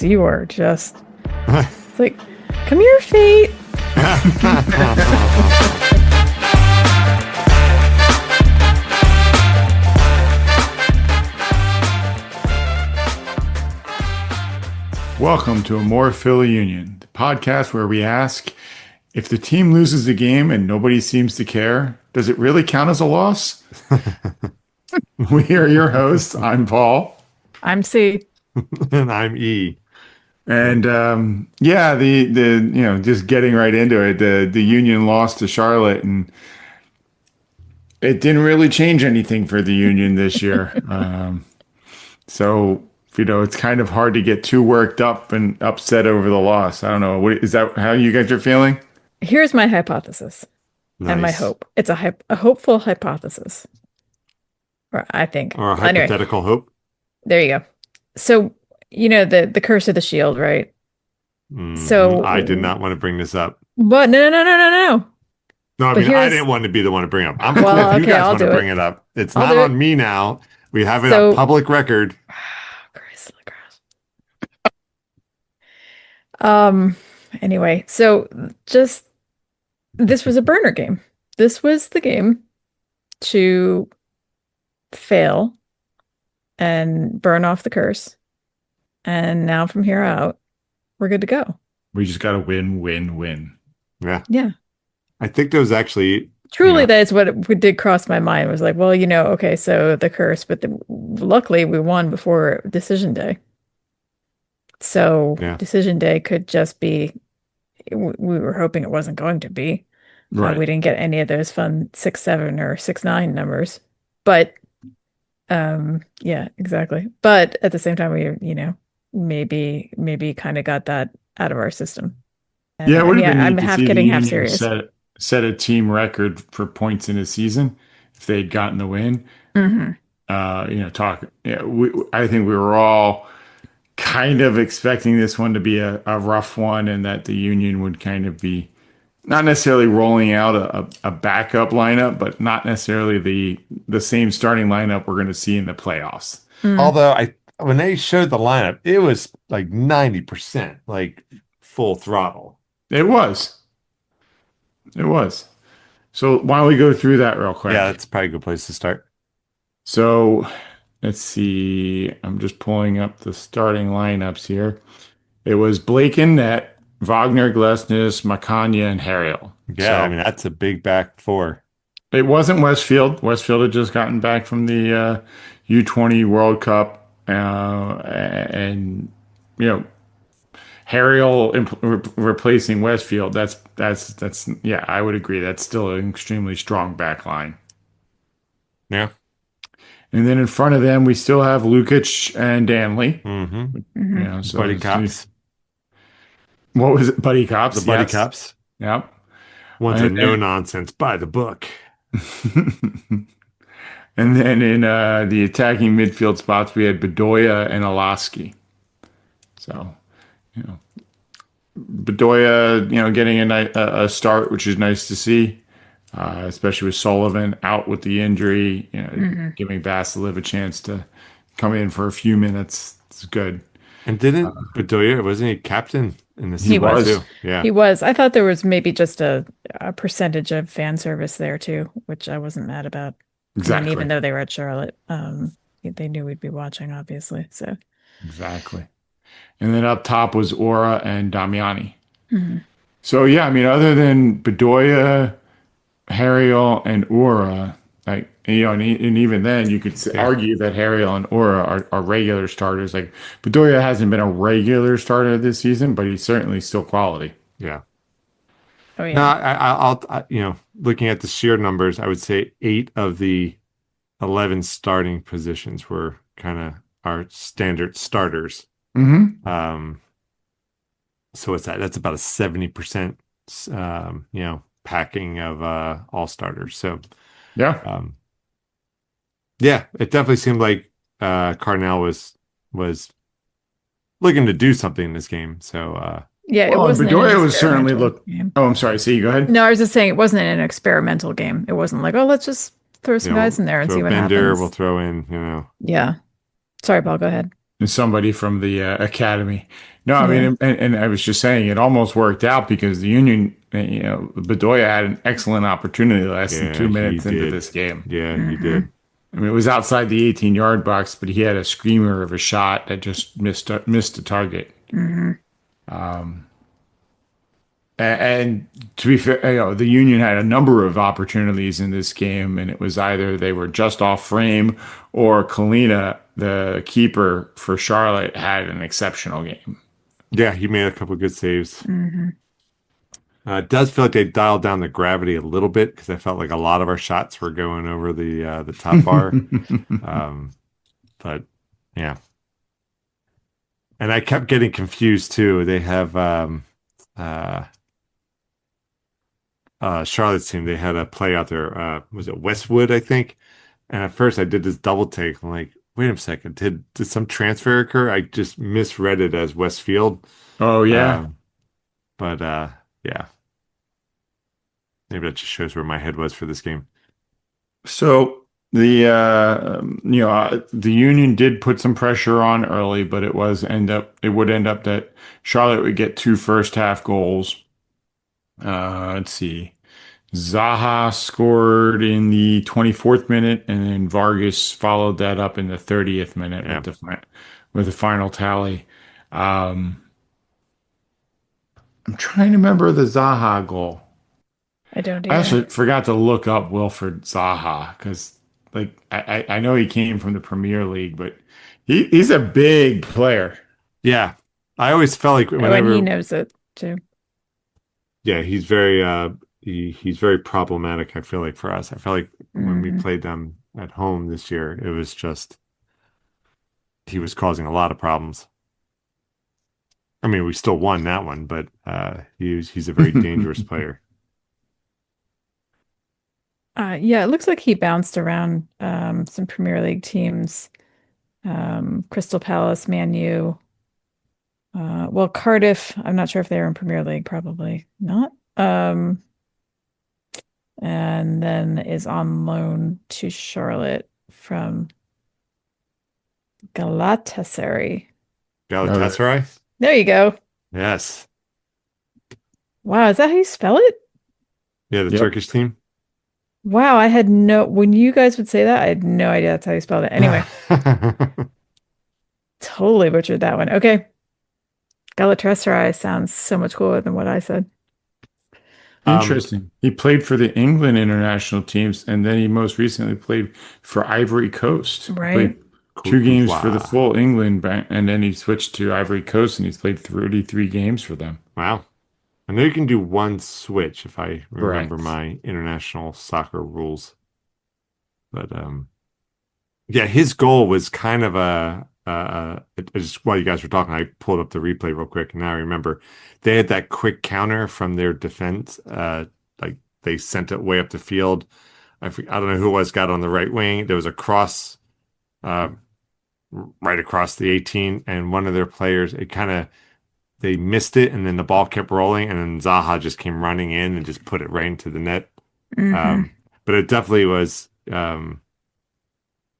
You are just it's like, come here, fate. Welcome to amorephillyunion, the podcast where we ask, if the team loses the game and nobody seems to care, does it really count as a loss? We are your hosts. I'm Paul. I'm C. And I'm E. And just getting right into it, the Union lost to Charlotte, and it didn't really change anything for the Union this year. So it's kind of hard to get too worked up and upset over the loss. I don't know. Is that how you guys are feeling? Here's my hypothesis and my hope. It's a hopeful hypothesis, or I think, or a hypothetical hope. There you go. So the curse of the shield, right? So I did not want to bring this up. But no. No, I mean, I didn't want to be the one to bring it up. I'm cool if you guys want to bring it up. It's not on me now. We have it on public record. Anyway, so this was a burner game. This was the game to fail and burn off the curse. And now from here out, we're good to go. We just got to win. Yeah. Yeah. I think there was actually... Truly, that's what it did cross my mind. Was like, well, okay, so the curse, but luckily we won before decision day. So decision day could just be, we were hoping it wasn't going to be. Right. We didn't get any of those fun 6-7 or 6-9 numbers. But, yeah, exactly. But at the same time, we, maybe kind of got that out of our system. And, it would have been I'm neat to half see kidding, the half Union serious. set a team record for points in a season if they'd gotten the win. Mm-hmm. I think we were all kind of expecting this one to be a rough one, and that the Union would kind of be not necessarily rolling out a backup lineup, but not necessarily the same starting lineup we're going to see in the playoffs. Although when they showed the lineup, it was like 90%, like full throttle. It was. So why don't we go through that real quick? Yeah, that's probably a good place to start. So let's see. I'm just pulling up the starting lineups here. It was Blake in net, Wagner, Glesnes, Macania, and Harriel. Yeah, I mean, that's a big back four. It wasn't Westfield. Westfield had just gotten back from the U20 World Cup. And Harriel replacing Westfield. That's I would agree. That's still an extremely strong back line. Yeah. And then in front of them, we still have Lukic and Danley. Mm-hmm. So Buddy Cops. What was it? Buddy Cops. The Buddy Cops. Yep. One's a no-nonsense by the book. And then in the attacking midfield spots, we had Bedoya and Olaski. So, Bedoya, getting a start, which is nice to see. Especially with Sullivan out with the injury, giving Vasilev a chance to come in for a few minutes. It's good. And didn't Bedoya, wasn't he captain in the season? He was. Too? Yeah. He was. I thought there was maybe just a percentage of fan service there too, which I wasn't mad about. Exactly. Even though they were at Charlotte, they knew we'd be watching, obviously. So exactly. And then up top was Ora and Damiani. Mm-hmm. So yeah, I mean, other than Bedoya, Harriel, and Ora, and even then, you could argue that Harriel and Ora are regular starters. Like Bedoya hasn't been a regular starter this season, but he's certainly still quality. Yeah. Oh yeah. No, I'll looking at the sheer numbers, I would say 8 of the 11 starting positions were kind of our standard starters. Mm-hmm. So what's that? That's about a 70%, packing of all starters. So yeah, it definitely seemed like Carnell was looking to do something in this game. So it wasn't. Bedoya was certainly Oh, I'm sorry. See, go ahead. No, I was just saying it wasn't an experimental game. It wasn't like, let's just throw some guys in there and see what happens. We'll throw in, Yeah. Sorry, Paul. Go ahead. and somebody from the academy. No, I Yeah. mean, and I was just saying it almost worked out because the Union, Bedoya had an excellent opportunity less than Yeah, two he minutes into did. this game. Yeah, he Hmm. did. I mean, it was outside the 18-yard box, but he had a screamer of a shot that just missed the target. Hmm. And to be fair, the Union had a number of opportunities in this game, and it was either they were just off frame or Kalina, the keeper for Charlotte, had an exceptional game. Yeah, he made a couple good saves. Hmm. It does feel like they dialed down the gravity a little bit because I felt like a lot of our shots were going over the top bar. Um, but yeah, and I kept getting confused too. They have uh, Charlotte's team. They had a play out there. Was it Westwood, I think? And at first, I did this double take. I'm like, wait a second, did some transfer occur? I just misread it as Westfield. Oh yeah. Um, but yeah, maybe that just shows where my head was for this game. So the Union did put some pressure on early, but it would end up that Charlotte would get two first half goals. Let's see. Zaha scored in the 24th minute, and then Vargas followed that up in the 30th minute Yeah. with the final tally. Um, I'm trying to remember the Zaha goal. I don't I either. also forgot to look up Wilfred Zaha because, like, I know he came from the Premier League, but he's a big player. Yeah. I always felt like Oh, and he whenever, knows it too. yeah, he's very he's very problematic, I feel like for us. I felt like when we Hmm. played them at home this year, it was just he was causing a lot of problems. I mean, we still won that one, but he's a very dangerous player. Yeah, it looks like he bounced around some Premier League teams. Crystal Palace, Man U. Well, Cardiff, I'm not sure if they were in Premier League, probably not. And then is on loan to Charlotte from Galatasaray. Uh, Galatasaray? There you go. Yes. Wow, is that how you spell it? Yeah, the yep. Turkish team. Wow, I had no, when you guys would say that, I had no idea that's how you spelled it. Anyway, totally butchered that one. Okay. Galatasaray sounds so much cooler than what I said. Um, Interesting. He played for the England international teams, and then he most recently played for Ivory Coast. He Right? played two Cote games for the d'Ivoire. full England, and then he switched to Ivory Coast, and he's played 33 games for them. Wow. I know you can do one switch if I remember Correct. my international soccer rules. But yeah, his goal was kind of just while you guys were talking, I pulled up the replay real quick, and now I remember they had that quick counter from their defense. Like they sent it way up the field. I don't know who it was got on the right wing. There was a cross uh, right across the 18, and one of their players, it kind of they missed it, and then the ball kept rolling, and then Zaha just came running in and just put it right into the net. Hmm. But it definitely was.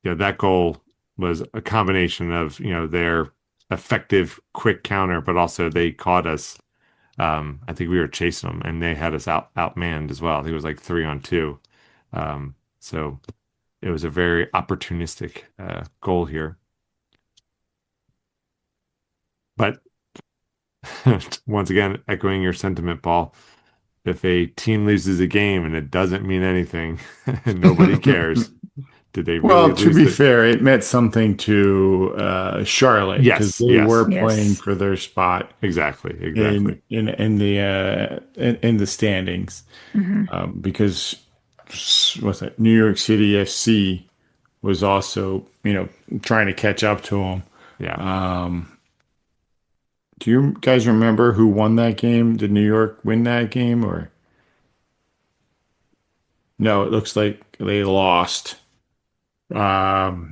That goal was a combination of, their effective quick counter, but also they caught us. I think we were chasing them and they had us outmanned as well. I think it was like 3-on-2. So it was a very opportunistic goal here. But once again, echoing your sentiment, Paul, if a team loses a game and it doesn't mean anything and nobody cares, did they really Well, to lose be it? fair, it meant something to Charlotte because Yes, they were yes, playing Yes. for their spot exactly, exactly. in the standings. Hmm. Because what's that? New York City FC was also, trying to catch up to them. Yeah. Do you guys remember who won that game? Did New York win that game or no? It looks like they lost.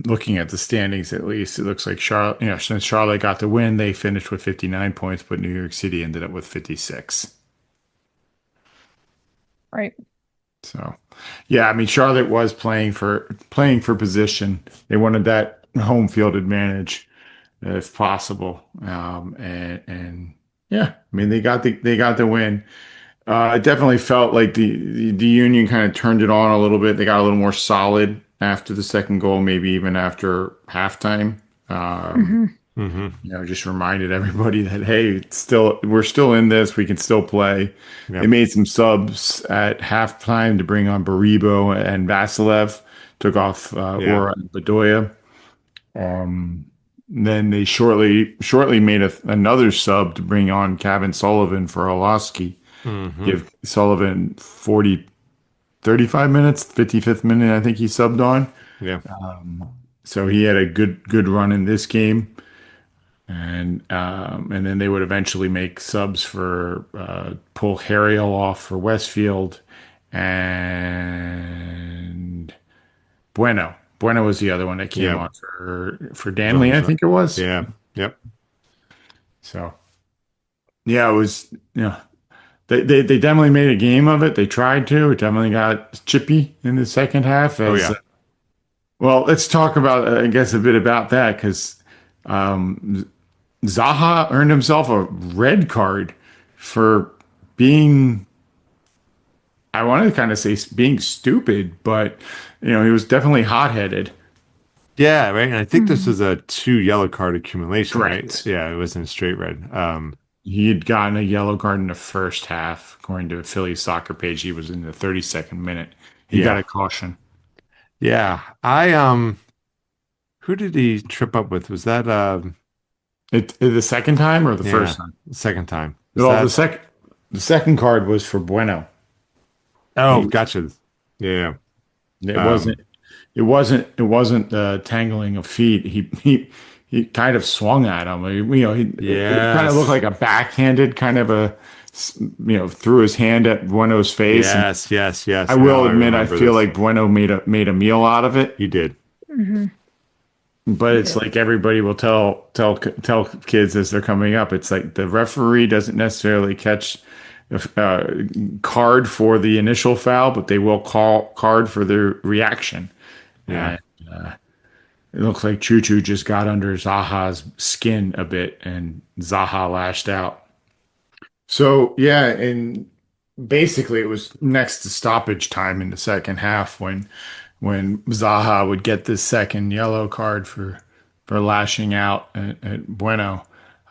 Looking at the standings, at least, it looks like Charlotte, since Charlotte got the win, they finished with 59 points, but New York City ended up with 56. Right. So, yeah, I mean, Charlotte was playing for position. They wanted that home field advantage. if possible. And yeah, I mean they got the win. I definitely felt like the Union kind of turned it on a little bit. They got a little more solid after the second goal, maybe even after halftime. Um, Hmm. Hmm. just reminded everybody that hey, we're still in this. We can still play. They Yep. made some subs at halftime to bring on Baribo and Vasilev. Took off Yeah. Aura and Bedoya. Then they shortly made another sub to bring on Kevin Sullivan for Olaski. Hmm. Give Sullivan 35 minutes, 55th minute, I think he subbed on. Yeah. So he had a good run in this game. And then they would eventually make subs for pull Harriel off for Westfield and Bueno. Bueno was the other one that came Yeah. on for Danley, I Zaha. think it was. Yeah. Yep. So yeah, it was they definitely made a game of it. They tried to. It definitely got chippy in the second half. Oh As yeah. well, let's talk about I guess a bit about that because Zaha earned himself a red card for being. I wanted to kind of say being stupid, but he was definitely hot-headed. Yeah, right. And I think this Hmm. was a two yellow card accumulation, right? Correct. Yeah, it wasn't a straight red. He had gotten a yellow card in the first half, according to Philly's soccer page. He was in the 32nd minute. He got Yeah. a caution. Yeah. Who did he trip up with? Was that The second time or the first yeah, time? second time. Was Well, that the second card was for Bueno. oh, He gotcha. Yeah. it Um, wasn't tangling of feet. He kind of swung at him. It kind of looked yes. like a backhanded kind of threw his hand at Bueno's face. And Yes, yes, I yes. will Now I admit, I remember feel this. like Bueno made a meal out of it. He did. Hmm. But He it's did. like everybody will tell kids as they're coming up. It's like the referee doesn't necessarily catch card for the initial foul, but they will call card for the reaction. Yeah. And it looks like Chu Chu just got under Zaha's skin a bit, and Zaha lashed out. So yeah, and basically it was next to stoppage time in the second half when Zaha would get this second yellow card for lashing out at Bueno.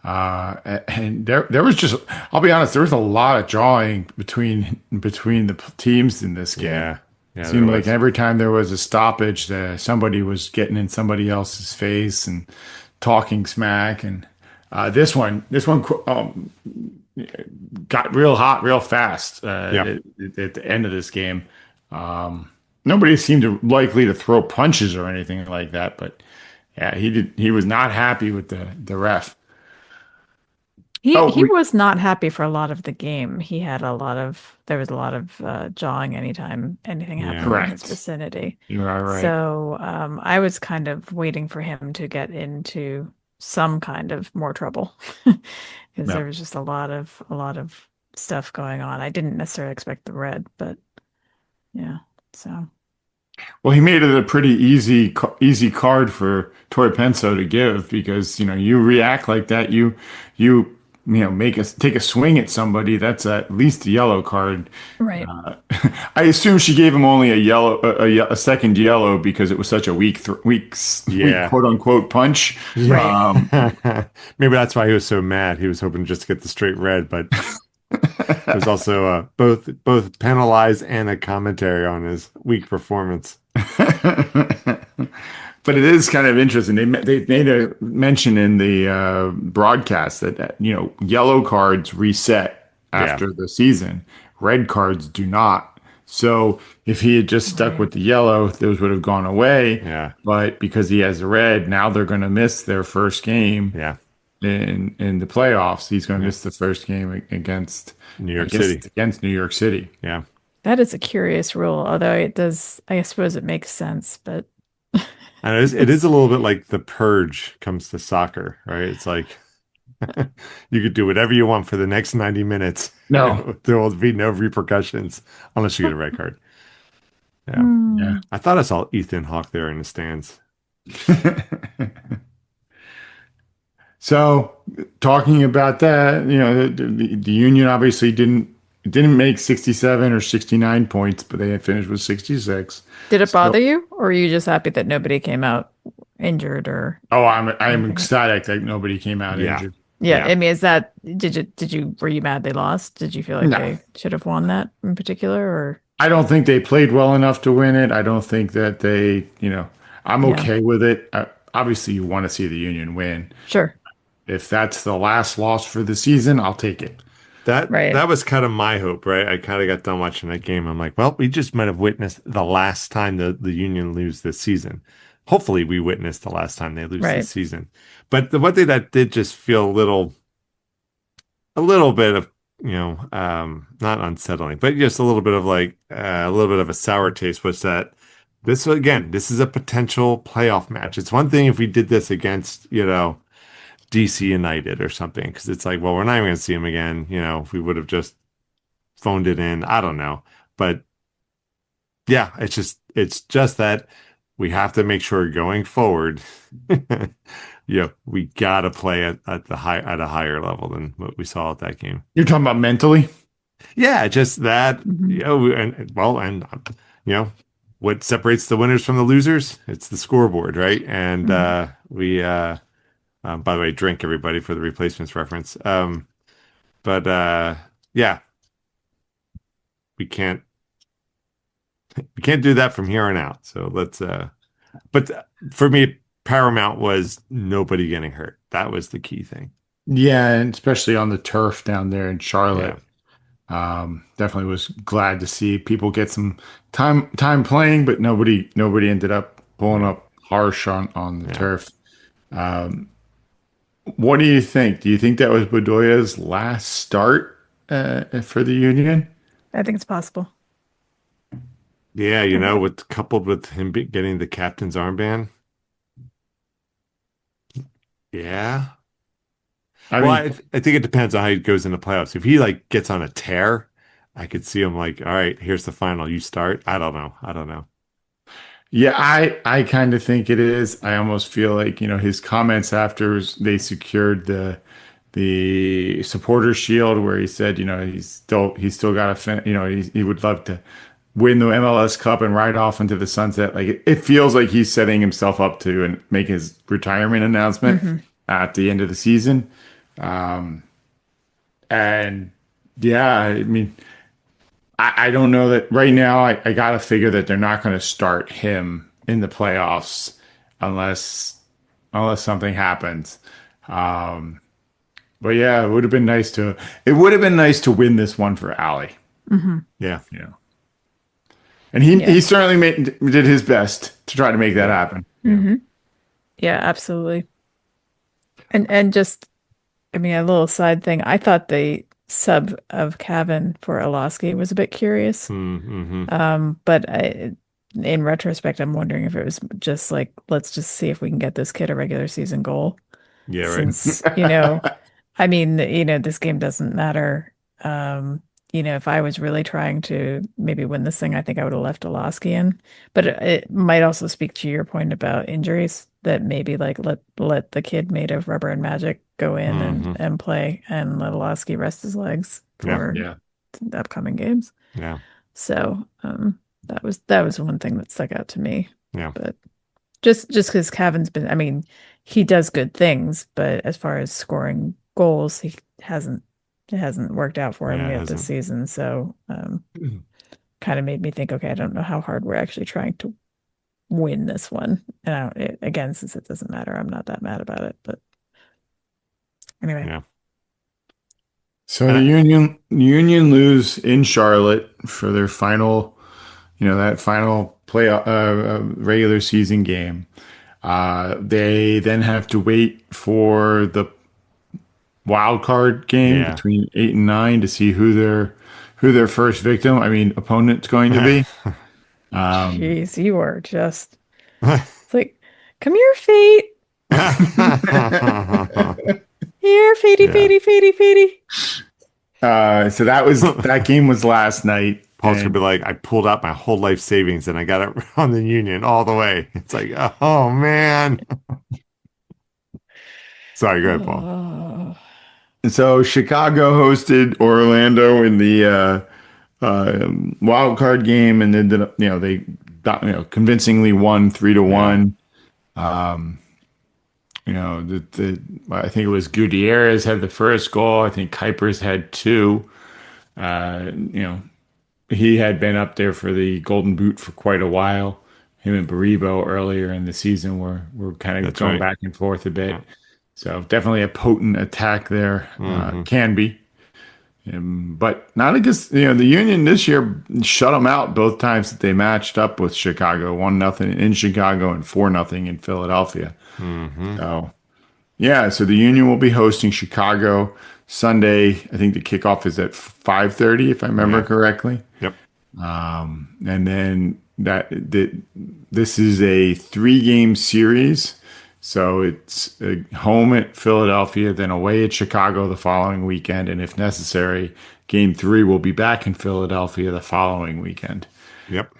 And there was just, I'll be honest, there was a lot of jawing between the teams in this game. Yeah. Yeah, there Seemed like was. every time there was a stoppage, somebody was getting in somebody else's face and talking smack. And this one got real hot real fast Yeah. at the end of this game. Nobody seemed likely to throw punches or anything like that, but yeah, he was not happy with the ref. He Oh, he was not happy for a lot of the game. There was a lot of jawing anytime anything Yeah. happened in his correct. vicinity. You are right. So I was kind of waiting for him to get into some kind of more trouble because Yeah. there was just a lot of stuff going on. I didn't necessarily expect the red, but yeah. So Well, he made it a pretty easy card for Torre Penso to give because you react like that, you make us take a swing at somebody. That's at least a yellow card. right. I assume she gave him only a second yellow because it was such a weak Yeah. quote unquote punch. Yeah. Right. Um, Maybe that's why he was so mad. He was hoping just to get the straight red, but it was also both penalized and a commentary on his weak performance. But it is kind of interesting. They made a mention in the broadcast that yellow cards reset Yeah. after the season, red cards do not. So if he had just stuck Right. with the yellow, those would have gone away. Yeah. But because he has a red, now they're going to miss their first game Yeah. in the playoffs. He's going to Yeah. miss the first game against, New I York guess, City. it's against New York City. Yeah. That is a curious rule, although it does, I suppose it makes sense, but And it is a little bit like the purge comes to soccer, right? It's like you could do whatever you want for the next 90 minutes. No. There will be no repercussions unless you get a red card. Yeah. Yeah. I thought I saw Ethan Hawke there in the stands. So talking about that, the Union obviously didn't make 67 or 69 points, but they had finished with 66. Did it So, bother you, or are you just happy that nobody came out injured or oh, I'm anything? ecstatic that nobody came out Yeah. injured. Yeah, Yeah. I mean, were you mad they lost? Did you feel like No, they should have won that in particular, or I don't think they played well enough to win it. I don't think that I'm yeah, okay with it. Obviously, you want to see the Union win. sure, If that's the last loss for the season, I'll take it. right, That was kind of my hope, right? I kind of got done watching that game. I'm like, well, we just might have witnessed the last time the Union lose this season. Hopefully, we witnessed the last time they lose this right, season. But the one thing that did just feel a little bit of, not unsettling, but just a little bit of like a little bit of a sour taste was that this is a potential playoff match. It's one thing if we did this against, DC United or something, because it's like, well, we're not even going to see him again. If we would have just phoned it in, I don't know. But yeah, it's just that we have to make sure going forward, we gotta play at a higher level than what we saw at that game. You're talking about mentally? Yeah, just that, hmm you know, what separates the winners from the losers? It's the scoreboard, right? And hmm we by the way, drink everybody for the replacements reference. But yeah, we can't we can't do that from here on out. So let's but for me, paramount was nobody getting hurt. That was the key thing. Yeah, and especially on the turf down there in Yeah, Charlotte. Definitely was glad to see people get some time playing, but nobody ended up pulling yeah, up harsh on the yeah. turf. Um, what do you think? Do you think that was Bedoya's last start for the Union? I think it's possible. Yeah, I think it, with coupled with him getting the captain's armband. Yeah. I Well, mean, I think it depends on how he goes in the playoffs. If he like gets on a tear, I could see him like, all right, here's the final. You start. I don't know. I don't know. yeah, I kind of think it is. I almost feel like, his comments after they secured the supporter shield where he said, he's still got to he would love to win the MLS Cup and ride off into the sunset. Like it feels like he's setting himself up to and make his retirement announcement hmm at the end of the season. And yeah, I mean, I don't know that right now. I got to figure that they're not going to start him in the playoffs unless something happens. Um, but yeah, it would have been nice to win this one for Ali. hmm Yeah. You know, and he yeah, he certainly did his best to try to make that Yeah. happen. Yeah. hmm yeah, absolutely. And just, I mean, a little side thing. I thought the sub of Cavan for Olaski was a bit curious. Mm-hmm. But in retrospect, I'm wondering if it was just like, let's just see if we can get this kid a regular season goal. Yeah, right. Since, I mean, this game doesn't matter. If I was really trying to maybe win this thing, I think I would have left Olaski in. But it might also speak to your point about injuries that maybe like let the kid made of rubber and magic go in and Mm-hmm. and play and let Olaski rest his legs Yeah. for Yeah. the upcoming games. Yeah. So that was one thing that stuck out to me. Yeah. But just because Cavan's been, I mean, he does good things, but as far as scoring goals, it hasn't worked out for him Yeah, it yet this hasn't. season. So kind of made me think, okay, I don't know how hard we're actually trying to win this one. And again, since it doesn't matter, I'm not that mad about it. But anyway, Yeah. So And the I, Union lose in Charlotte for their final, that final play regular season game. They then have to wait for the wild card game yeah. between 8 and 9 to see who their first victim, I mean, opponent's going to be. Um, jeez, you are just, it's like, come here, fate. Here, fatey, Yeah. fatey, fatey, fatey. so that game was last night, Paul's gonna and be like, I pulled out my whole life savings and I got it on the Union all the way. It's like, oh man. Sorry, go ahead, Paul. Oh, So Chicago hosted Orlando in the wild card game, and ended up, they convincingly won 3-1. Um, I think it was Gutierrez had the first goal. I think Kuipers had two. He had been up there for the Golden Boot for quite a while. Him and Baribo earlier in the season were kind of That's going right. back and forth a Yeah. bit. So definitely a potent attack there. Hmm. Can be. But not against, the Union this year shut them out both times that they matched up with Chicago, 1-0 in Chicago and 4-0 in Philadelphia. Hmm. So, yeah, so the Union will be hosting Chicago Sunday. I think the kickoff is at 5:30, if I remember Yeah. correctly. Yep. And then this is a 3-game series. So it's home at Philadelphia, then away at Chicago the following weekend. And if necessary, game 3 will be back in Philadelphia the following weekend, Yep.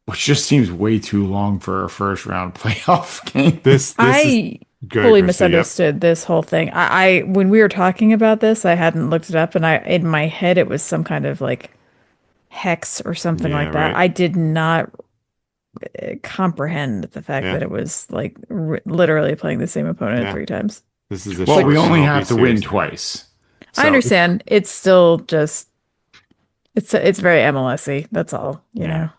which just seems way too long for a first round playoff game. This is I good, fully Christy. Yep. misunderstood this whole thing. I when we were talking about this, I hadn't looked it up, and in my head it was some kind of like hex or something Yeah, like that. right. I did not comprehend the fact Yeah. that it was like literally playing the same opponent Yeah. 3 times. This is a Well, we short only MLB have to win series. twice. I So, understand. It's still just it's very MLS-y. That's all, Yeah.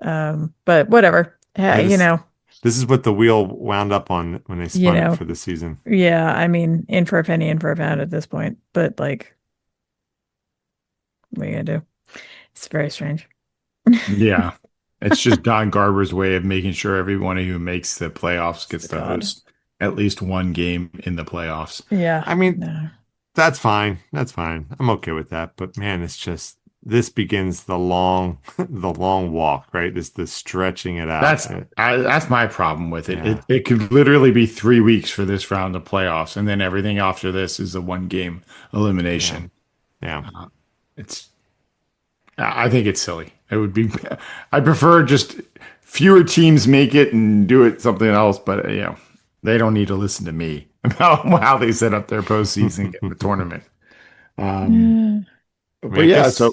But whatever. Yeah, You know, this is what the wheel wound up on when they you spun it know. for the season. Yeah, I mean, in for a penny, in for a pound at this point. But like, what are you gonna do? It's very strange. yeah, it's just Don Garber's way of making sure everyone who makes the playoffs gets to God. host at least one game in the playoffs. Yeah. I mean, No. that's fine. That's fine. I'm okay with that. But man, it's just this begins the long the long walk, right? This stretching it out. That's my problem with it. Yeah. It could literally be 3 weeks for this round of playoffs, and then everything after this is a one game Yeah. elimination. Yeah. It's I think it's silly. It would be I prefer just fewer teams make it and do it something else, but they don't need to listen to me about how they set up their postseason tournament. Um, Yeah. I mean, but yeah, so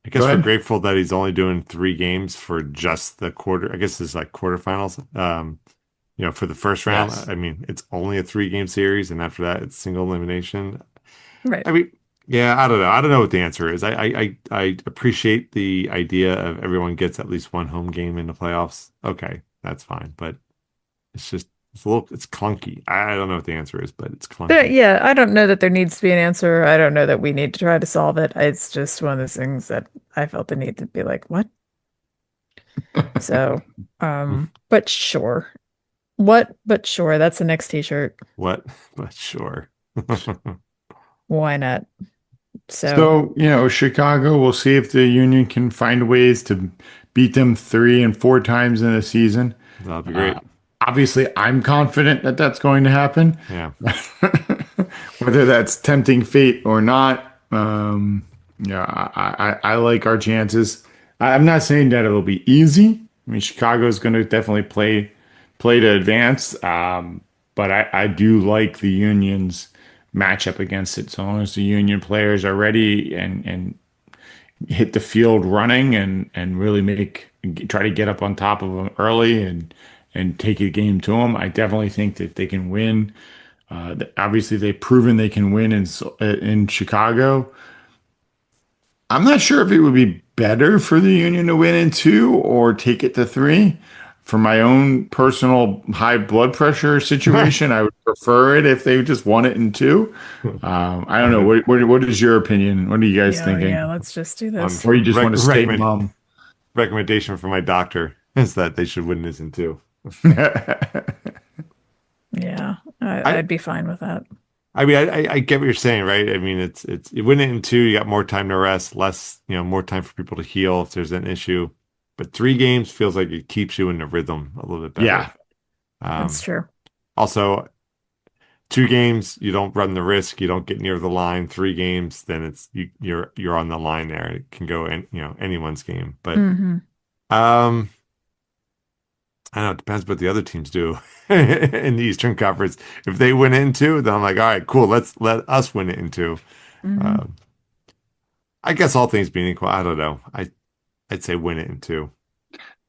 I go guess we're ahead. grateful that he's only doing 3 games for just the quarter. I guess it's like quarterfinals. For the first round. Yes. I mean, it's only a 3-game series, and after that, it's single elimination. Right. I mean, yeah, I don't know. I don't know what the answer is. I appreciate the idea of everyone gets at least one home game in the playoffs. Okay, that's fine, but it's clunky. I don't know what the answer is, but it's clunky. Yeah, I don't know that there needs to be an answer. I don't know that we need to try to solve it. It's just one of those things that I felt the need to be like, what? So, but sure. What? But sure. That's the next t-shirt. What? But sure. Why not? So, So, Chicago, we'll see if the Union can find ways to beat them 3 and 4 times in a season. That'll be great. Obviously, I'm confident that that's going to happen, Yeah. whether that's tempting fate or not. Yeah, I like our chances. I'm not saying that it'll be easy. I mean, Chicago's going to definitely play to advance, but I do like the Union's matchup against it. So long as the Union players are ready and hit the field running and really try to get up on top of them early and take a game to them, I definitely think that they can win. Obviously, they've proven they can win in Chicago. I'm not sure if it would be better for the Union to win in 2 or take it to 3. For my own personal high blood pressure situation, I would prefer it if they just won it in 2. I don't know. What is your opinion? What are you guys yeah, thinking? let's just do this. Or you just want to stay mum? Recommendation from my doctor is that they should win this in 2. Yeah, I I'd be fine with that. I mean, I get what you're saying, right? I mean, you win it in 2, you got more time to rest, less, more time for people to heal if there's an issue. But 3 games feels like it keeps you in the rhythm a little bit better. Yeah. That's true. Also, 2 games, you don't run the risk, you don't get near the line. 3 games, then you're on the line there. It can go anyone's game. But Mhm. I know it depends what the other teams do in the Eastern Conference. If they win it in two, then I'm like, all right, cool. Let's let us win it in two. Mhm. Um, I guess all things being equal, I don't know. I'd say win it in two.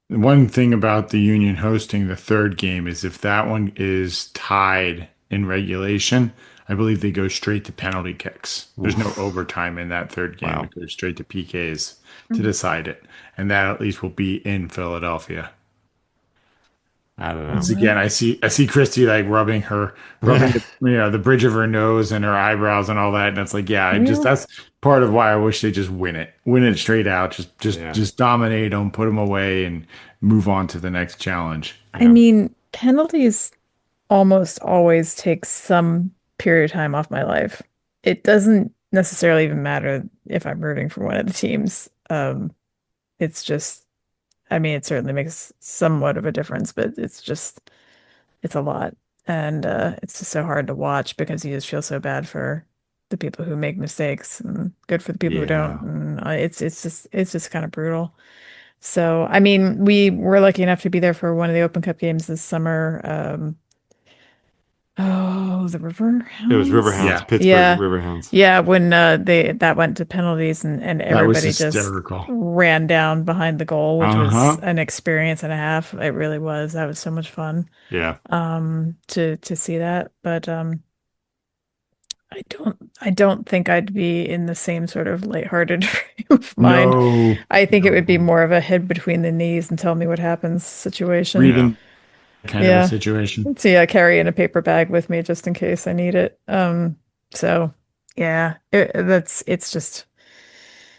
One thing about the Union hosting the third game is if that one is tied in regulation, I believe they go straight to penalty kicks. There's no Oof. overtime in that third game. Wow. It goes straight to PKs to Mhm. decide it. And that at least will be in Philadelphia. I don't Oh, know. Once again, well, I see Christy like rubbing the bridge of her nose and her eyebrows and all that, and it's like, yeah, yeah. that's part of why I wish they just win it straight out, Yeah. just dominate them, put them away, and move on to the next challenge. I Yeah. mean, penalties almost always take some period of time off my life. It doesn't necessarily even matter if I'm rooting for one of the teams. It's just, I mean, it certainly makes somewhat of a difference, but it's a lot. And it's just so hard to watch because you just feel so bad for the people who make mistakes and good for the people who don't. Yeah. And it's just kind of brutal. So, I mean, we were lucky enough to be there for one of the Open Cup games this summer. Oh, the It was Riverhounds. Riverhounds, Yeah, Pittsburgh Yeah. Riverhounds. Yeah, when they that went to penalties and that was everybody just hysterical. ran down behind the goal, which was Uh-huh. an experience and a half. It really was. That was so much fun Yeah. to see that. But I don't think I'd be in the same sort of lighthearted frame of mind. No, I think it would be no more of a head between the knees and tell me what happens situation. Yeah. breathing kind of a Yeah. situation. So yeah, carry in a paper bag with me just in case I need it. So yeah, it's just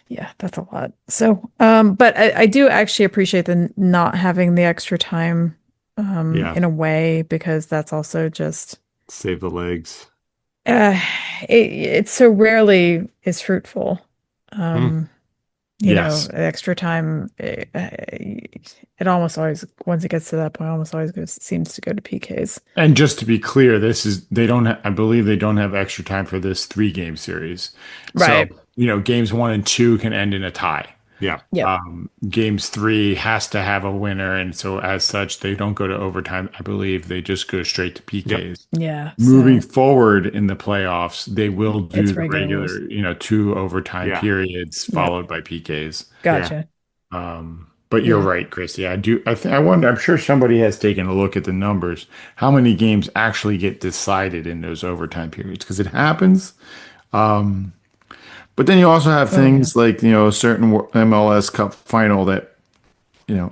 yeah, that's a lot. So but I do actually appreciate the not having the extra time Yeah. in a way because that's also just Save the legs. uh it so rarely is fruitful. Mm. Um Yes. extra time, it almost always, once it gets to that point, almost always seems to go to PKs. And just to be clear, they don't I believe they don't have extra time for this 3 game series. So, Right. games 1 and 2 can end in a tie. Yeah. Yep. Games 3 has to have a winner, and so as such, they don't go to overtime. I believe they just go straight to Yep. PKs. Yeah. Moving So forward in the playoffs, they will do it's the regular rules. regular, 2 overtime Yeah. periods Yep. followed by PKs. Yeah. Gotcha. But you're Yeah. right, Christy. I do. I wonder. I'm sure somebody has taken a look at the numbers. How many games actually get decided in those overtime periods? Because it happens. But then you also have Oh yeah. things like a certain MLS Cup final that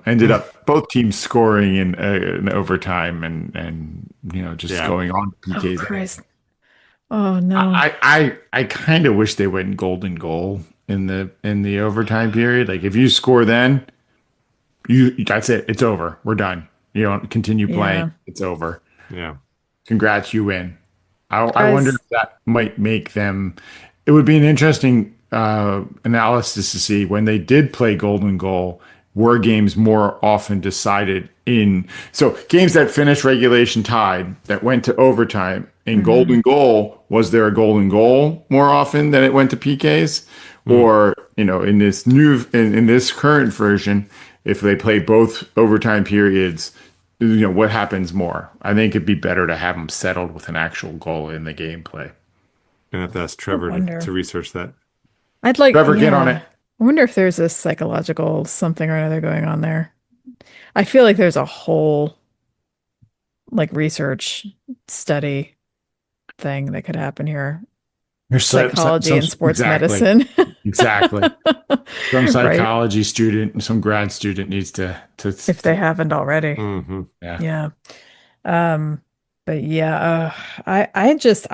ended up both teams scoring in overtime and just Yeah. going on to Oh PKs. Christ. Oh no. I kind of wish they went golden goal in the overtime period. Like if you score then. That's it. It's over. We're done. You don't continue playing. Yeah. It's over. Yeah. Congrats, you win. I wonder Guys, if that might make them. It would be an interesting analysis to see when they did play Golden Goal. Were games more often decided in games that finished regulation tied that went to overtime in mhm. Golden Goal? Was there a Golden Goal more often than it went to PKs? Mm. Or in this current version, if they play both overtime periods, what happens more? I think it'd be better to have them settled with an actual goal in the gameplay. Gonna have to ask I Trevor to wonder. research that. I'd like, Trevor, get on yeah. it. I wonder if there's a psychological something or another going on there. I feel like there's a whole like research study thing that could happen here. There's Psychology and sports exactly, medicine. exactly. Some Right? psychology student, some grad student needs If they haven't already. Hmm. yeah. Yeah. Um, but yeah, I'm just,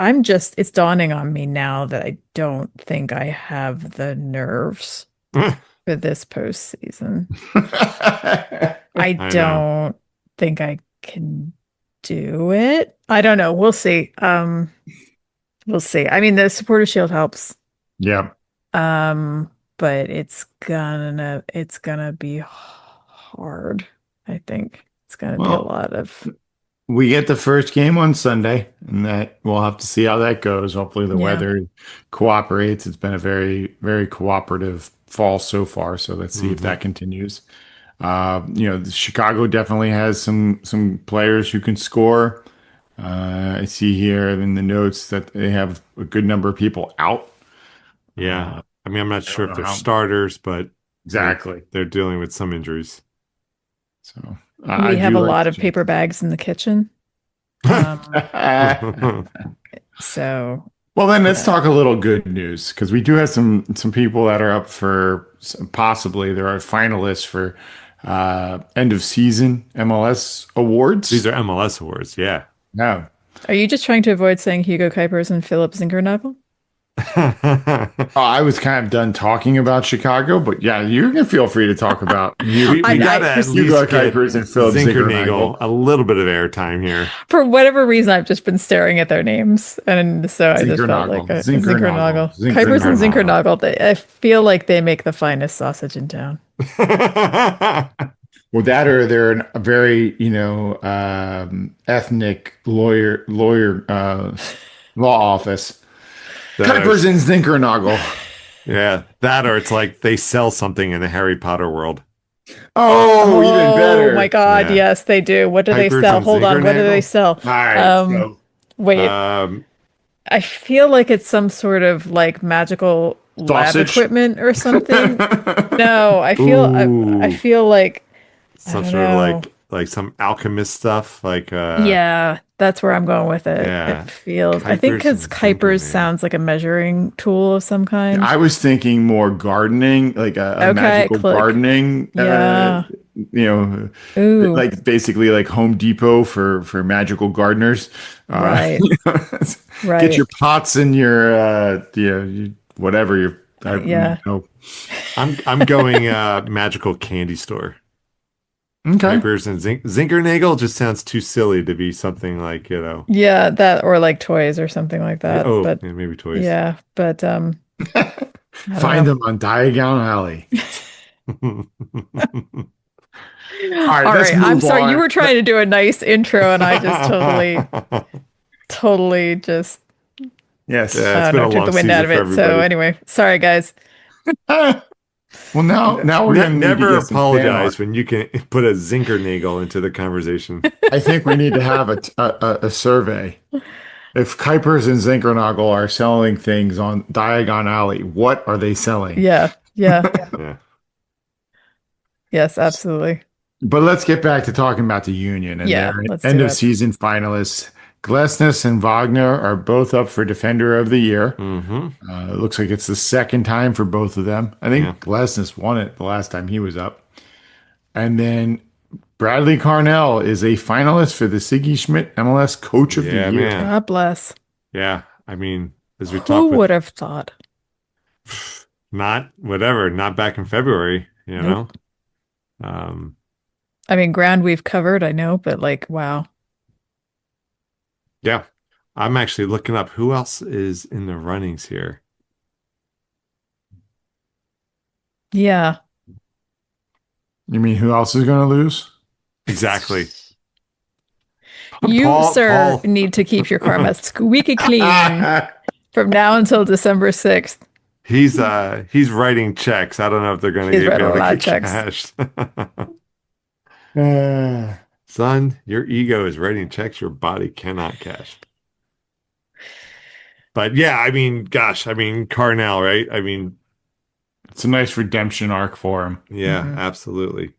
it's dawning on me now that I don't think I have the nerves for this postseason. I I know. don't think I can do it. I don't know. We'll see. We'll see. I mean, the supporter shield helps. Yep. But it's gonna be hard. I think it's gonna be a Well, lot of we get the first game on Sunday, and that we'll have to see how that goes. Hopefully, the yeah. weather cooperates. It's been a very, very cooperative fall so far. So let's see if Hmm. that continues. Chicago definitely has some players who can score. I see here in the notes that they have a good number of people out. Yeah. I mean, I'm not I sure don't if know they're how starters, but exactly. they're dealing with some injuries. So We I have do a like lot the of paper bags in the kitchen. Giants. So Well, then let's yeah. talk a little good news because we do have some people that are up for possibly there are finalists for end of season MLS These awards. are MLS awards. Yeah. No. Are you just trying to avoid saying Hugo Kuipers and Philip Zinckernagel? Oh, I was kind of done talking about Chicago, but yeah, you can feel free to talk about we I gotta at Hugo least get Kuipers and Philip Zinkernagel. Zinkernagel a little bit of airtime here. for whatever reason, I've just been staring at their names, and so I just felt like a Zinkernagel, Zinckernagel, Kuipers and Zinkernagel. Zinckernagel. I feel like they make the finest sausage in town. Well, that or they're a very, ethnic lawyer, law office. That Kuipers is, and Zinkernagel. yeah, that or it's like they sell something in the Harry Potter world. Oh, even Oh my better. God, Yeah, yes, they do. What do they Kuipers sell? and Hold on, what do they Zinkernagel. sell? All right. Um, So, wait, Um, I feel like it's some sort of like magical lab sausage. equipment or something. No, I ooh, feel like I some don't sort of know. like some alchemist stuff. Like Yeah, that's where I'm going with it. It yeah, feels, I think Kuipers because and Kuipers Zinkernagel. sounds like a measuring tool of some kind. I was thinking more gardening, like a Okay, magical click. gardening, Yeah. you know, Ooh, like basically like Home Depot for magical gardeners. right, Get your right. pots and your whatever your Yeah. I'm going magical candy store. okay. Kuipers and Zinkernagel just sounds too silly to be something like, Yeah, that or like toys or something like yeah, that. oh, But yeah, maybe toys. yeah, but I don't Find know. them on Diagon Alley. All right, All let's right, I'm move sorry. You on. were trying to do a nice intro and I just totally just Yes. Yeah, I it's don't been know, a took long the wind out season of for it. So everybody. anyway, sorry guys. Well, now we're gonna need to Never get some fan apologize art. when you can put a Zinkernagel into the conversation. I think we need to have a survey. If Kuipers and Zinkernagel are selling things on Diagon Alley, what are they selling? Yeah, yeah. Yeah. Yes, absolutely. But let's get back to talking about the Union and Yeah, their let's end do of it. season finalists. Glesnes and Wagner are both up for Defender of the Year. Mm-hmm. It looks like it's the second time for both of them. I Yeah. think Glesnes won it the last time he was up. And then Bradley Carnell is a finalist for the Siggy Schmidt MLS Coach of the Yeah, Year. man. God bless. Yeah. I mean, as we Who talked with would have thought? not back in February, you Nope. know. Um, I mean, ground we've covered, I know, but like, wow. yeah. I'm actually looking up who else is in the runnings here. Yeah. You mean who else is going to lose? Exactly. You, sir, Paul. need to keep your karma squeaky clean from now until December 6th. He's writing checks. I don't know if they're going He's to be writing a able to lot of get checks. cashed. Uh, Son, your ego is writing checks your body cannot cash. But yeah, I mean, gosh, I mean, Carnell, right? I mean, it's a nice redemption arc for him. yeah, Mhm. absolutely. And you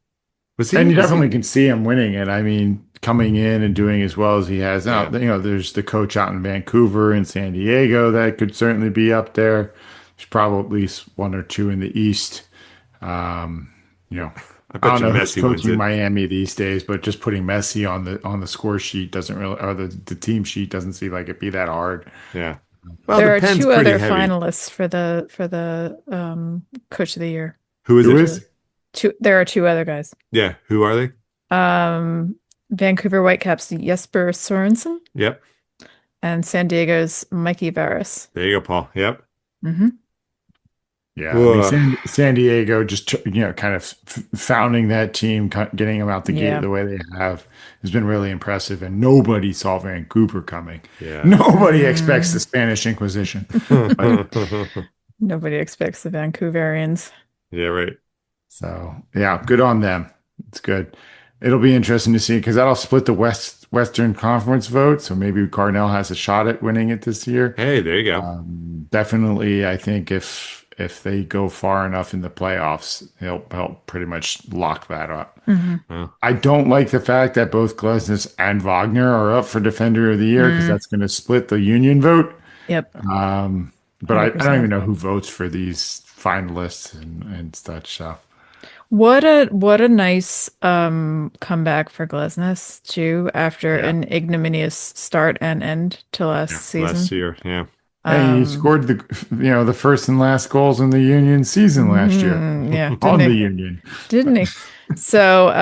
Was he? definitely can see him winning it. I mean, coming in and doing as well as he has now. Yeah. There's the coach out in Vancouver and San Diego that could certainly be up there. There's probably at least one or two in the East. Um, you know, I I bet don't you know who's Messi wins coaching it. Miami these days, but just putting Messi on the score sheet doesn't really, or the team sheet doesn't seem like it'd be that hard. Yeah. Well, the There are pen's two pretty other heavy. finalists for the Coach of the Year. Who is Who it? is? There are two other guys. Yeah. Who are they? Vancouver Whitecaps Jesper Sorensen Yep. and San Diego's Mikey Varis. There you go, Paul. Yep. Mm-hmm. Yeah, I mean Ugh. San Diego just kind of founding that team, getting them out the gate Yeah. the way they have has been really impressive, and nobody saw Vancouver coming. Yeah. Nobody expects the Spanish Inquisition. Nobody expects the Vancouverians. Yeah, right. So yeah, good on them. It's good. It'll be interesting to see because that'll split the Western Conference vote. So maybe Cardinal has a shot at winning it this year. Hey, there you go. Definitely, I think if they go far enough in the playoffs, he'll help pretty much lock that up. Hmm. Well, I don't like the fact that both Glesnes and Wagner are up for Defender of the Year because Mm, that's going to split the Union vote. yep, But I don't even 100%. know who votes for these finalists and such. So What a nice comeback for Glesnes too after yeah, an ignominious start and end to last yeah. Last season. year, yeah, hey, he Um, scored the first and last goals in the Union season last year yeah, didn't on the he? Union. Didn't he? So,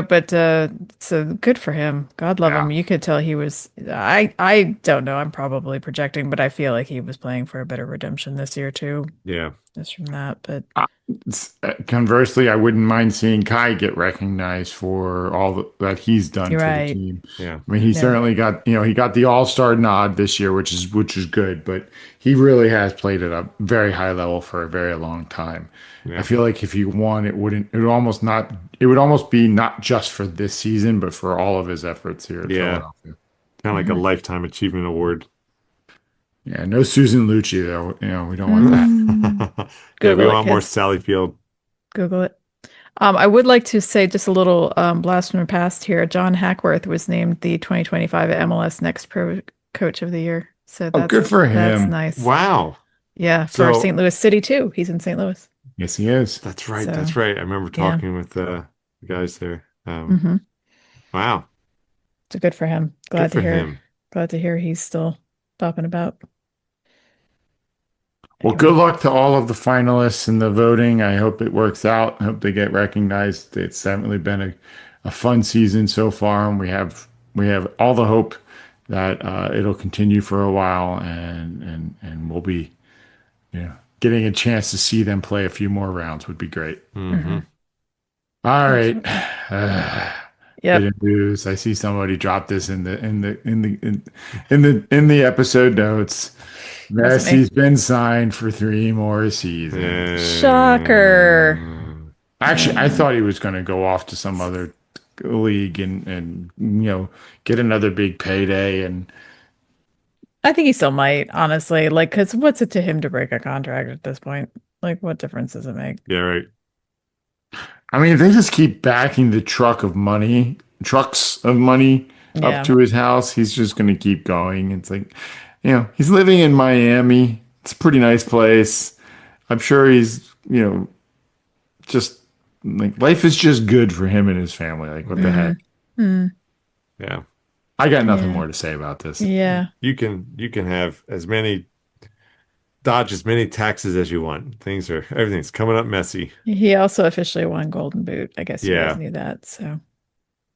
but so good for him. God love Yeah. him. You could tell he was I don't know, I'm probably projecting, but I feel like he was playing for a bit of redemption this year too, yeah, just from that. But Conversely, I wouldn't mind seeing Kai get recognized for that he's done you're for the right. team. yeah, I mean, he Yeah. certainly got, he got the All-Star nod this year, which is good, but he really has played at a very high level for a very long time. I yeah, feel like if he won, it would almost be not just for this season, but for all of his efforts here at yeah. Philadelphia. Kind of like a Mhm. lifetime achievement award. Yeah, no Susan Lucci though. We don't want that. Mm. Yeah, we Google it, want more kids. Sally Field. Google it. I would like to say just a little blast from the past here. John Hackworth was named the 2025 MLS Next Pro Coach of the Year. So Oh, good for that's him. nice. Wow. Yeah, for So St. Louis City too. He's in St. Louis. Yes, he is. that's right. So That's right. I remember yeah. talking with the guys there. Hmm. Wow. So good for him. Good Glad to for hear. him. Glad to hear he's still popping about. Well, good Anyway. luck to all of the finalists in the voting. I hope it works out. I hope they get recognized. It's definitely been a fun season so far, and we have all the hope that it'll continue for a while, and we'll be getting a chance to see them play a few more rounds would be great. Hmm. Hmm. All right. Absolutely. Uh, bit Yep. of news. I see somebody drop this in the episode notes. Wasn't me. Messi's been signed for 3 more seasons. Shocker. Actually, I Uh, thought he was going to go off to some other league and get another big payday. And I think he still might, honestly. Like, because what's it to him to break a contract at this point? Like, what difference does it make? Yeah, right. I mean, if they just keep backing the trucks of money up Yeah. to his house, he's just going to keep going. It's like, he's living in Miami. It's a pretty nice place. I'm sure he's just like life is just good for him and his family. Like, what the heck? Mm. Mm. Yeah. I got nothing Yeah. more to say about this. Yeah. You can have as many dodge as many taxes as you want. Everything's coming up messy. He also officially won Golden Boot. I guess you guys Yeah. knew that. So,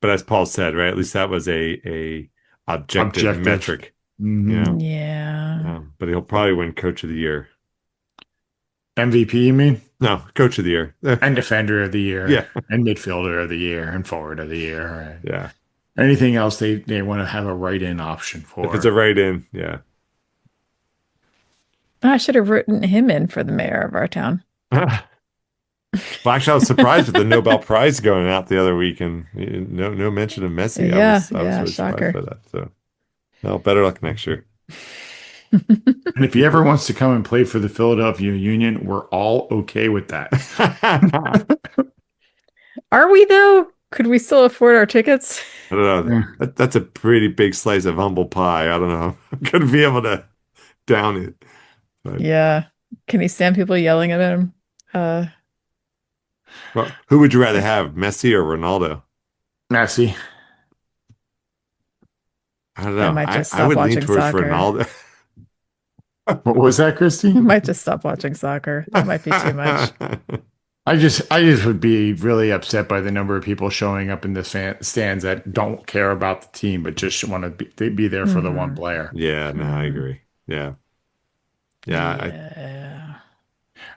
But as Paul said, right, at least that was a objective Objective. metric. You Hmm. know. yeah. But he'll probably win Coach of the Year. MVP, you mean? No, Coach of the Year. And Defender of the Year, Yeah, and Midfielder of the Year, and Forward of the Year. Right? yeah. Anything else they want to have a write-in option If it's for. a write-in, yeah. I should have written him in for the mayor of our town. Well, actually, I was surprised with the Nobel Prize going out the other week, and no mention of Messi. I Yeah. was I was Yeah. really surprised Shocker. by that. So, well, better luck next year. And if he ever wants to come and play for the Philadelphia Union, we're all okay with that. I Are we though? Could we still afford our tickets? don't know. Yeah. That's a pretty big slice of humble pie. I don't know. I'm gonna be able to down it. But Yeah. Can he stand people yelling at him? Uh, well, who would you rather have, Messi or Ronaldo? Messi. I don't I know. might I, just I stop would lean watching towards soccer. Ronaldo. What was that, I Christy? might just stop watching soccer. That might be too much. I just would be really upset by the number of people showing up in the stands that don't care about the team, but just want to be there for the one Hmm. player. Yeah, no, I Hmm. agree. Yeah. Yeah, Yeah.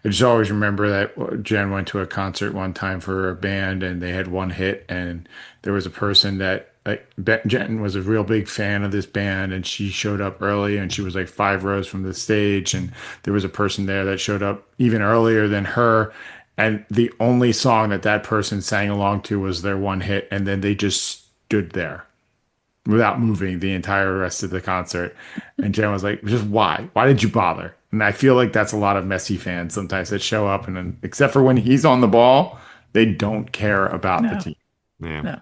I just always remember that Jen went to a concert one time for a band and they had one hit and there was a person that Jen was a real big fan of this band and she showed up early and she was like 5 rows from the stage and there was a person there that showed up even earlier than her and the only song that person sang along to was their one hit, and then they just stood there without moving the entire rest of the concert. And Jen was like, just why? Why did you bother? And I feel like that's a lot of Messi fans sometimes that show up and then, except for when he's on the ball, they don't care about the No, team. Yeah. no,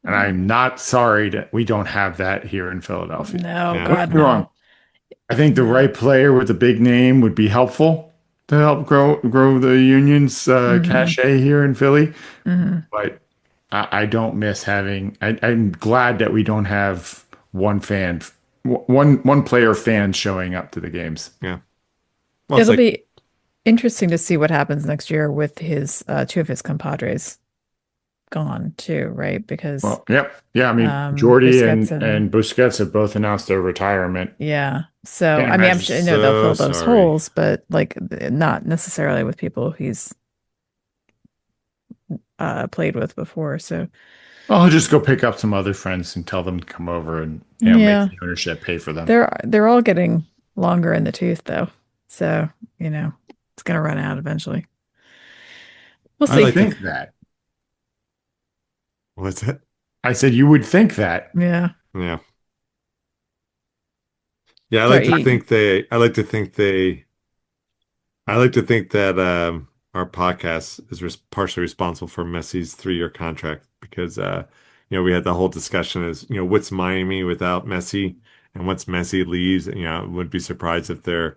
And I'm not sorry that we don't have that here in Philadelphia. no, Yeah. Don't God, get me wrong. no. I think the right player with a big name would be helpful to help grow the Union's Hmm. cachet here in Philly. Hmm. But I don't miss having. I'm glad that we don't have one player fan showing up to the games. Yeah. Well, it's It'll like, be interesting to see what happens next year with his two of his compadres gone too, right? Because Well, yep, yeah. I mean, Jordy Busquets and Busquets have both announced their retirement. yeah. So Can't I mean, I'm imagine. sure they'll so fill those sorry. holes, but like not necessarily with people he's played with before. So Well, I'll just go pick up some other friends and tell them to come over and make yeah, the ownership pay for them. they're all getting longer in the tooth though. So, it's gonna run out eventually. We'll I I see. like to, think that. what's it? I said you would think that. Yeah. Yeah. Yeah. Sorry. I like to think that our podcast is partially responsible for Messi's 3-year contract because we had the whole discussion is what's Miami without Messi and once Messi leaves, wouldn't be surprised if their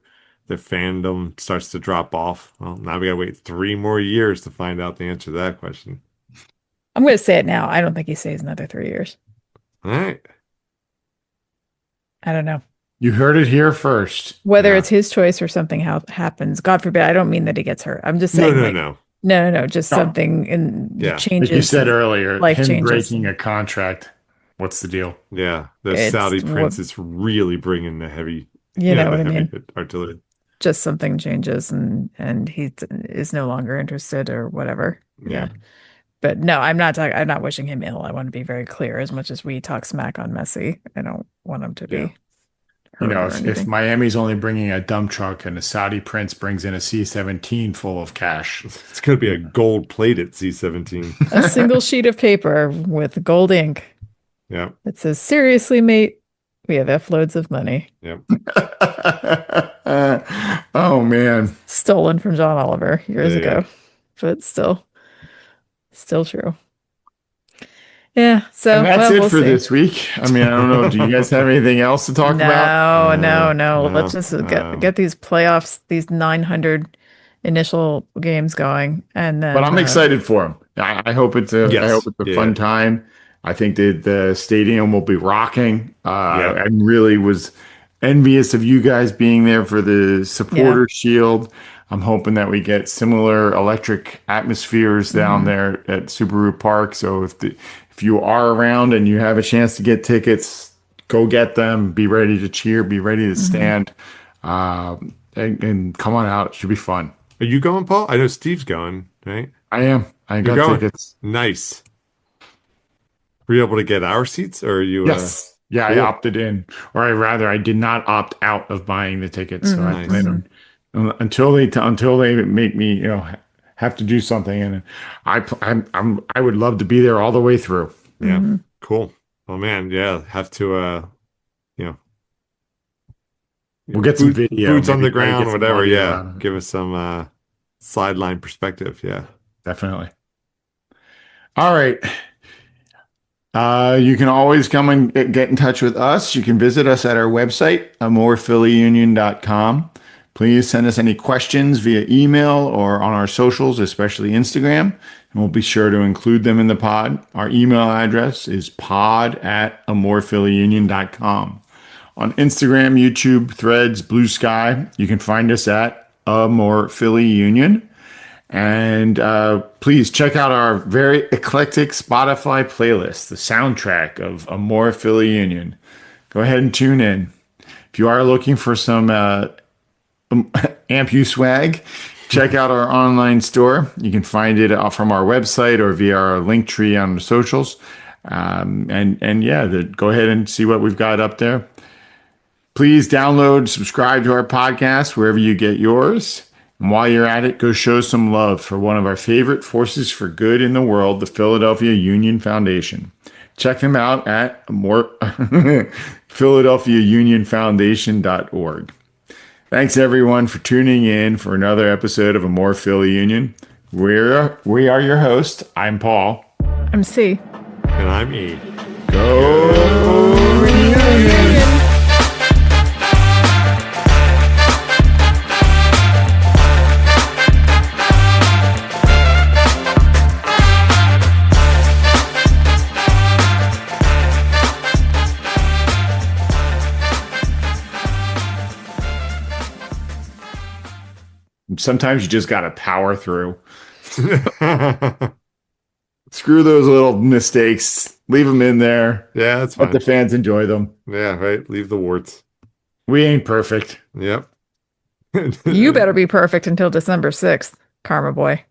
fandom starts to drop off. Well, now we gotta wait 3 more years to find out the answer to that question. I'm gonna say it now. I don't think he stays another 3 years. All right. I don't know. You heard it here first. Whether Yeah. it's his choice or something happens. God forbid. I don't mean that he gets hurt. I'm just No, saying no, like no. no, just No, something in Yeah. like you changes, said earlier, life him changes. breaking a contract. What's the deal? Yeah. The It's Saudi what prince is really bringing the heavy, you know the what I heavy mean. artillery. Just something changes and he is no longer interested or whatever. Yeah. Yeah. But no, I'm not wishing him ill. I want to be very clear. As much as we talk smack on Messi, I don't want him to Yeah. be hurt or If anything. Miami's only bringing a dump truck and a Saudi prince brings in a C-17 full of cash, It's going to be a gold plated C-17. A single sheet of paper with gold ink Yeah. that says, "Seriously, mate, we have F loads of money." Yeah. oh man. Stolen from John Oliver years Yeah. ago, but still true. Yeah. So, And that's well, it we'll for see. this week. I mean, I don't know. Do you guys have anything else to talk about? No. No. Let's just get these playoffs, these 900 initial games going, and But then I'm excited for them. I hope Yes. it's a Yeah. fun time. I think that the stadium will be rocking. Yeah. I really was envious of you guys being there for the yeah. supporter shield. I'm hoping that we get similar electric atmospheres down Mhm. there at Subaru Park. So if you are around and you have a chance to get tickets, go get them. Be ready to cheer. Be ready to Mhm. stand. And come on out. It should be fun. Are you going, Paul? I know Steve's going, right? I am. I You're got going. tickets. Nice. Were you able to get our seats or are you Yes. Yeah, I cool. opted in, or I did not opt out of buying the tickets. So I Mhm. Nice. plan on until they make me, have to do something. And I would love to be there all the way through. Yeah. Mhm. Cool. Oh man, yeah. Have to you know, We'll get some video. boots on Maybe the try to ground, get some whatever. audio Yeah. out of it. Give us some sideline perspective. Yeah. Definitely. All right. You can always come and get in touch with us. You can visit us at our website, amorephillyunion.com. Please send us any questions via email or on our socials, especially Instagram, and we'll be sure to include them in the pod. Our email address is pod@amorephillyunion.com. On Instagram, YouTube, Threads, Bluesky, you can find us at amorephillyunion. And please check out our very eclectic Spotify playlist, the soundtrack of Amore Philly Union. Go ahead and tune in. If you are looking for some AMPU swag, check out our online store. You can find it from our website or via our link tree on the socials. Go ahead and see what we've got up there. Please download, subscribe to our podcast wherever you get yours. And while you're at it, go show some love for one of our favorite forces for good in the world, the Philadelphia Union Foundation. Check them out at philadelphiaunionfoundation.org. Thanks everyone for tuning in for another episode of A More Philly Union. We are your hosts. I'm Paul. I'm C. And I'm E. Go Union! Sometimes you just got to power through. Screw those little mistakes. Leave them in there. Yeah, that's Let fine. the fans enjoy them. Yeah, right. Leave the warts. We ain't perfect. Yep. You better be perfect until December 6th, Karma Boy.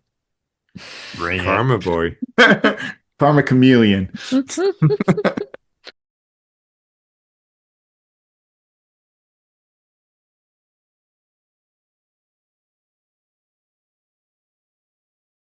Bring Karma boy. Karma chameleon. Mm-hmm.